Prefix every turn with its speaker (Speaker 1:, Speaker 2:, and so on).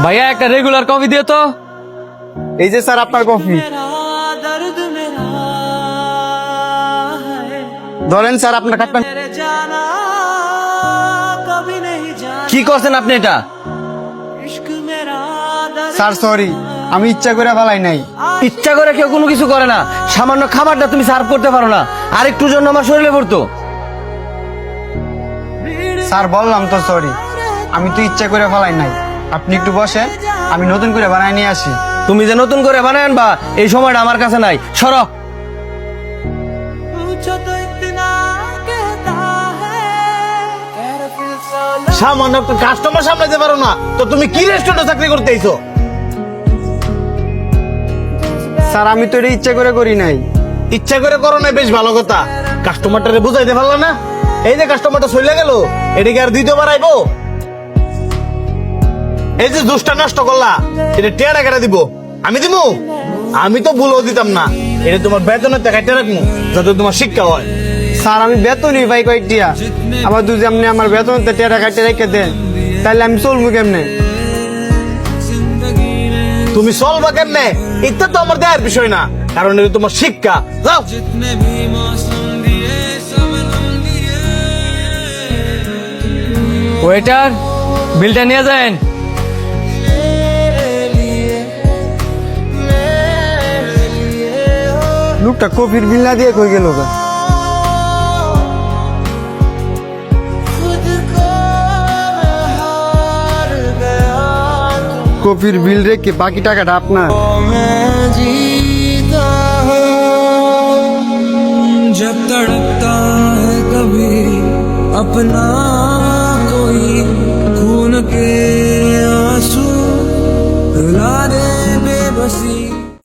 Speaker 1: ভাইয়া একটা regular coffee দিও তো।
Speaker 2: এই যে স্যার আপনার কফি। ধরেন স্যার আপনার কাপটা।
Speaker 1: কি করছেন আপনি এটা?
Speaker 2: স্যার সরি, আমি ইচ্ছা করে ফেলাই নাই।
Speaker 1: ইচ্ছা করে কেউ কোনো কিছু করে না। সামান্য খাবারটা তুমি সার্ভ করতে পারো না, আর একটু জন্য আমার শরীরে পড়তো।
Speaker 2: স্যার বললাম তো সরি, আমি তো ইচ্ছা করে ফেলাই নাই। আপনি একটু বসেন, আমি নতুন করে বানাই নিয়ে আসি।
Speaker 1: তুমি যে নতুন করে বানায় আনবা এই সময়টা আমার কাছে নাই, সরো।
Speaker 3: সামান্য একটা কাস্টমার সামলাতে পারো না তো তুমি কি রেস্টুরেন্টে চাকরি করতে আইছো?
Speaker 2: স্যার আমি তো এটা ইচ্ছা করে করি নাই।
Speaker 3: ইচ্ছা করে করো না, বেশ ভালো কথা। কাস্টমারটারে বুঝাইতে পারলা না? এই যে কাস্টমারটা চলে গেল, এটাকে আর দ্বিতীয়বার আইবো? এই যে জুসটা নষ্ট করলা, এটা টেয়ারা কেটে দিব? আমি দিব? আমি তো ভুলও দিতাম না। এটা তোমার বেতনের টাকায় রাখবো, যাতে তোমার শিক্ষা হয়।
Speaker 2: স্যার আমি বেতনই পাই কয়েকটিয়া, আবার যদি আপনি আমার বেতন টেরা কাটে রেখে দেন তাহলে আমি চলবো কেমনে?
Speaker 3: তুমি চলবা কেমনে এটা তো আমার দেয়ার বিষয় না, কারণ এটা তোমার শিক্ষা। যাও।
Speaker 1: ওয়েটার, বিলটা নিয়ে যান।
Speaker 2: লোকটা কফির বিল না দিয়ে কই গেল? কফির বিল রেখে বাকি টাকাটা আপনার।
Speaker 4: जब तड़पता है कभी अपना कोई, खून के आंसू रुला दे बेबसी।